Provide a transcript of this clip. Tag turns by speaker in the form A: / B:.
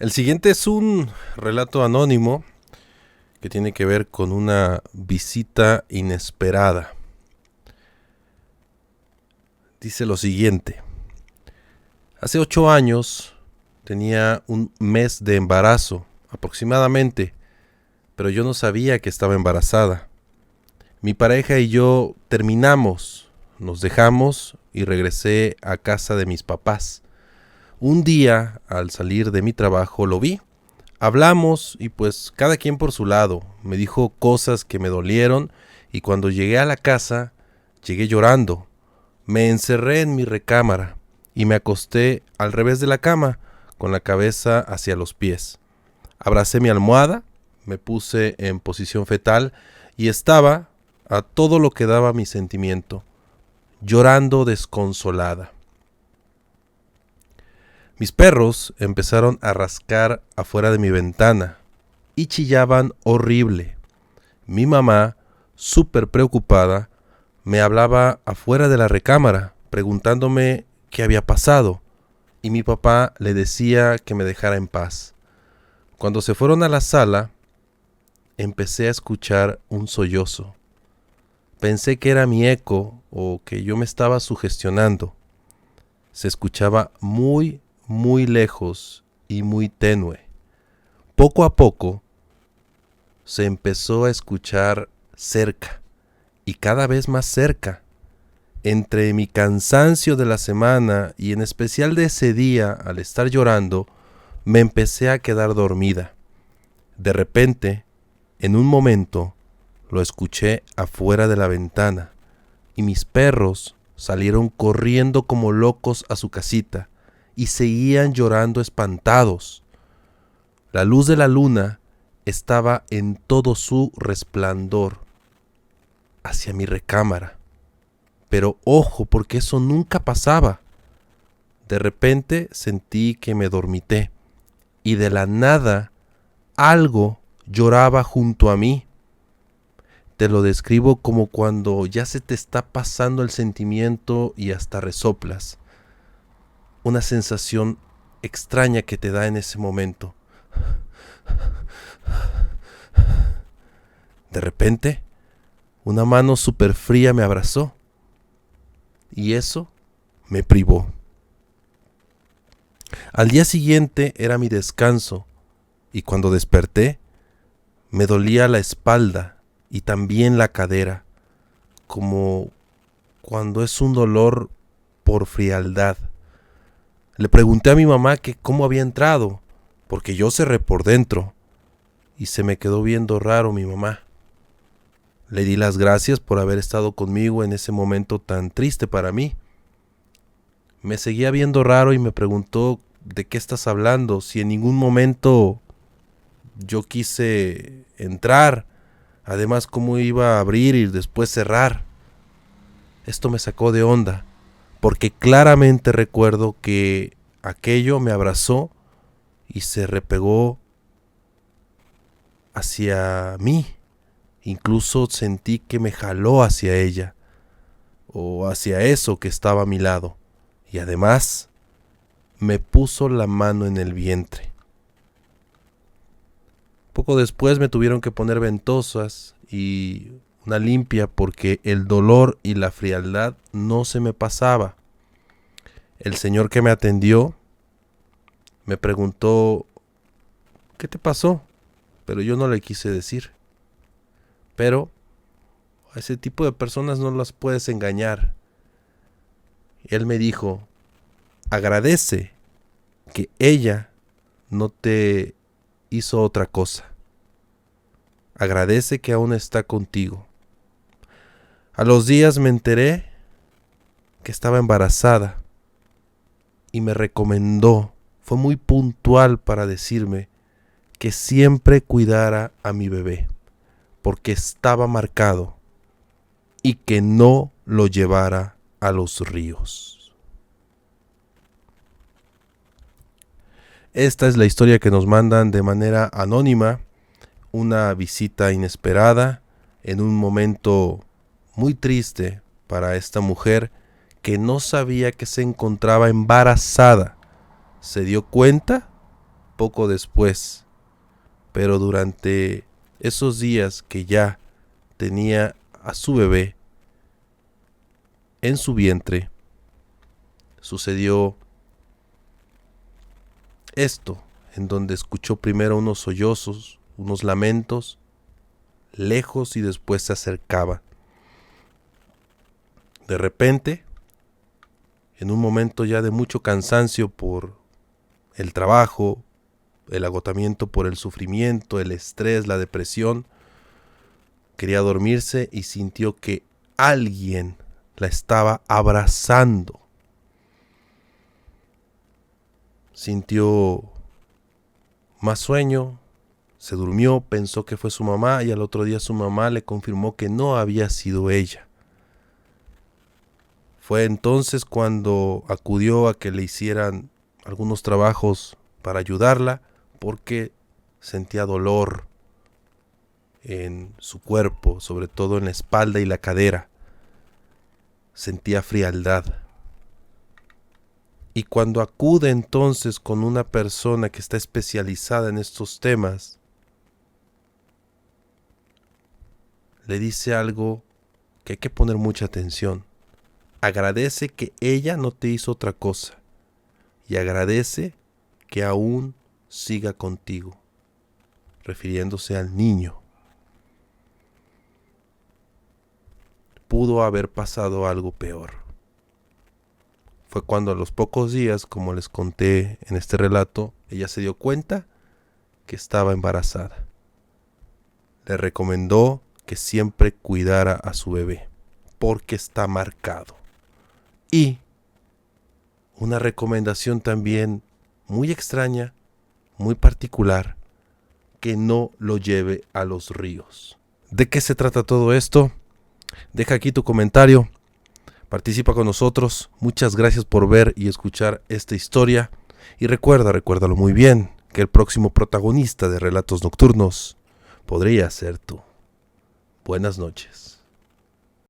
A: El siguiente es un relato anónimo que tiene que ver con una visita inesperada. Dice lo siguiente. Hace 8 años tenía un mes de embarazo, aproximadamente, pero yo no sabía que estaba embarazada. Mi pareja y yo terminamos, nos dejamos y regresé a casa de mis papás. Un día, al salir de mi trabajo, lo vi. Hablamos y pues cada quien por su lado. Me dijo cosas que me dolieron y cuando llegué a la casa, llegué llorando. Me encerré en mi recámara y me acosté al revés de la cama, con la cabeza hacia los pies. Abracé mi almohada, me puse en posición fetal y estaba a todo lo que daba mi sentimiento, llorando desconsolada. Mis perros empezaron a rascar afuera de mi ventana y chillaban horrible. Mi mamá, súper preocupada, me hablaba afuera de la recámara, preguntándome qué había pasado, y mi papá le decía que me dejara en paz. Cuando se fueron a la sala, empecé a escuchar un sollozo. Pensé que era mi eco o que yo me estaba sugestionando. Se escuchaba muy lejos y muy tenue. Poco a poco se empezó a escuchar cerca y cada vez más cerca. Entre mi cansancio de la semana y en especial de ese día al estar llorando, me empecé a quedar dormida. De repente, en un momento, lo escuché afuera de la ventana y mis perros salieron corriendo como locos a su casita y seguían llorando espantados. La luz de la luna estaba en todo su resplandor hacia mi recámara. Pero ojo, porque eso nunca pasaba. De repente sentí que me dormité y de la nada algo lloraba junto a mí. Te lo describo como cuando ya se te está pasando el sentimiento y hasta resoplas. Una sensación extraña que te da en ese momento. De repente, una mano súper fría me abrazó y eso me privó. Al día siguiente era mi descanso y cuando desperté me dolía la espalda y también la cadera, como cuando es un dolor por frialdad. Le pregunté a mi mamá que cómo había entrado, porque yo cerré por dentro, y se me quedó viendo raro mi mamá. Le di las gracias por haber estado conmigo en ese momento tan triste para mí. Me seguía viendo raro y me preguntó ¿de qué estás hablando? Si en ningún momento yo quise entrar, además cómo iba a abrir y después cerrar. Esto me sacó de onda, porque claramente recuerdo que aquello me abrazó y se repegó hacia mí. Incluso sentí que me jaló hacia ella o hacia eso que estaba a mi lado. Y además me puso la mano en el vientre. Poco después me tuvieron que poner ventosas y una limpia porque el dolor y la frialdad no se me pasaba. El señor que me atendió me preguntó ¿qué te pasó? Pero yo no le quise decir. Pero a ese tipo de personas no las puedes engañar. Y él me dijo, agradece que ella no te hizo otra cosa. Agradece que aún está contigo. A los días me enteré que estaba embarazada y me recomendó, fue muy puntual para decirme que siempre cuidara a mi bebé, porque estaba marcado y que no lo llevara a los ríos. Esta es la historia que nos mandan de manera anónima, una visita inesperada en un momento muy triste para esta mujer que no sabía que se encontraba embarazada. Se dio cuenta poco después, pero durante esos días que ya tenía a su bebé en su vientre, sucedió esto, en donde escuchó primero unos sollozos, unos lamentos, lejos, y después se acercaba. De repente, en un momento ya de mucho cansancio por el trabajo, el agotamiento por el sufrimiento, el estrés, la depresión, quería dormirse y sintió que alguien la estaba abrazando. Sintió más sueño, se durmió, pensó que fue su mamá, y al otro día su mamá le confirmó que no había sido ella. Fue entonces cuando acudió a que le hicieran algunos trabajos para ayudarla, porque sentía dolor en su cuerpo, sobre todo en la espalda y la cadera. Sentía frialdad. Y cuando acude entonces con una persona que está especializada en estos temas, le dice algo que hay que poner mucha atención. Agradece que ella no te hizo otra cosa, y agradece que aún siga contigo, refiriéndose al niño. Pudo haber pasado algo peor. Fue cuando a los pocos días, como les conté en este relato, ella se dio cuenta que estaba embarazada. Le recomendó que siempre cuidara a su bebé, porque está marcado. Y una recomendación también muy extraña, muy particular, que no lo lleve a los ríos. ¿De qué se trata todo esto? Deja aquí tu comentario, participa con nosotros. Muchas gracias por ver y escuchar esta historia. Y recuérdalo muy bien, que el próximo protagonista de Relatos Nocturnos podría ser tú. Buenas noches.